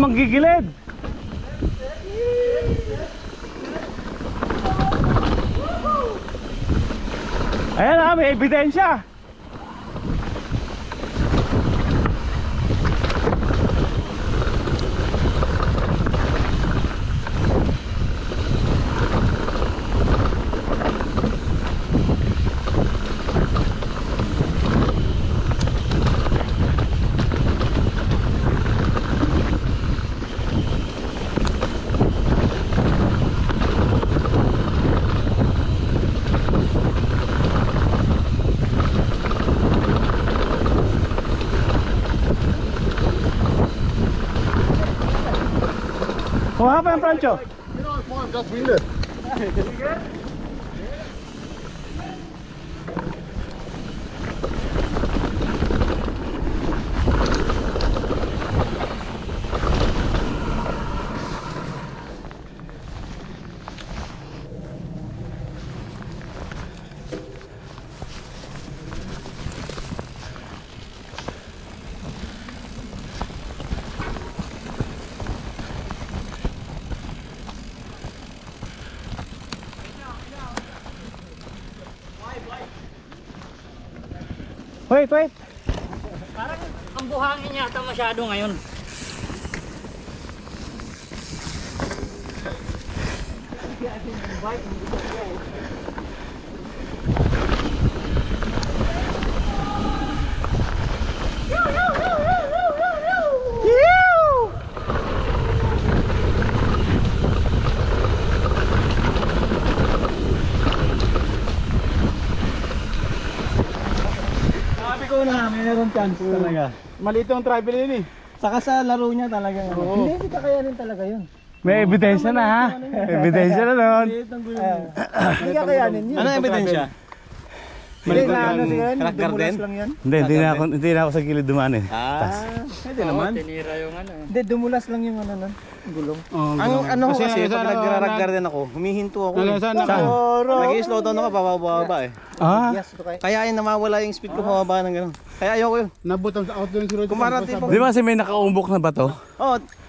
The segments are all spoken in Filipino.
manggigilid. Ayan na, may ebidensya. What happened, Francho? You know, it's fine, just wind it. Wait. Parang ang buhangin yata masyado ngayon. Sabi ko na, mayroon chance talaga. Maliit yung travel yun eh. Saka sa laro niya talaga. Hindi kakayanin talaga yun. May ebidensya na ha. Ebidensya na nun. Hindi kakayanin yun. Ano ebidensya? Hindi na ano siguro yun, Rock dumulas garden? lang yan. Hindi na ako sa gilid dumaan eh. Pwede naman. Tinira yung ano. Hindi, dumulas lang yung ano nun, gulong. Ang ano ko kasi, pag nag-rock garden ako, humihinto ako. Nag-i-slow down ako, bababa eh. Yes, ito kayo. Kaya yun, namawala yung speed ko, pababa ng gano'n. Kaya ayoko yun. Nabutang sa out doon si Rodrigo. Kumpara tipo, Di ba kasi may nakaumbok na bato?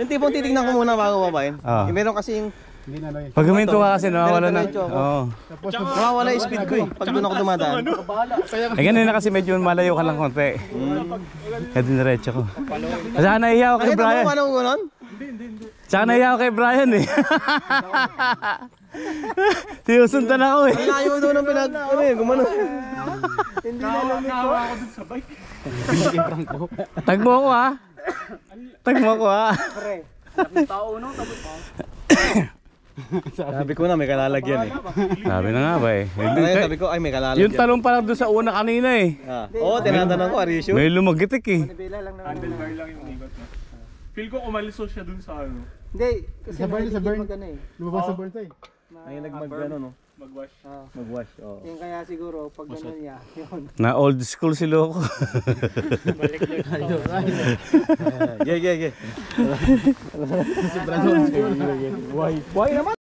yung tipong titignan ko muna bago babayin. Ah. Meron kasing Hindi na lang. Pag huminto ka kasi nawawala na. Diretso ako. Oo. nawawala yung speed ko eh. Pag doon ako dumadaan. Eh ganun na kasi medyo malayo ka lang konti. Kaya diniretso ko. Saka nahiya ako kay Nakita mo Brian. kung anong gano'n? Saka nahiya ako kay Brian eh. Tinusundan ako eh. Ang layo doon ng pinag... Ano eh, gumano. Tagmo ako ha. Tagmo ako ha. Sabi ko na may kalalagyan eh. Sabi na nga ba eh. Sabi ko ay may kalalagyan. Yung talong pa lang doon sa una kanina eh. Oo, tinatanong ko, are you sure? May lumagitik eh. Handlebar lang yung ibat na. Feel ko umaliso siya dun sa ano. Hindi, kasi Sa burn, sa burn. magano eh. Lumabas sa burn tayo. Ay nagmag-ano no? Mag-wash. Mag-wash, oo. Yung kaya siguro, pag gano'n niya, yun. Na old school si Loco. Yeah. Si Brandon. Why naman?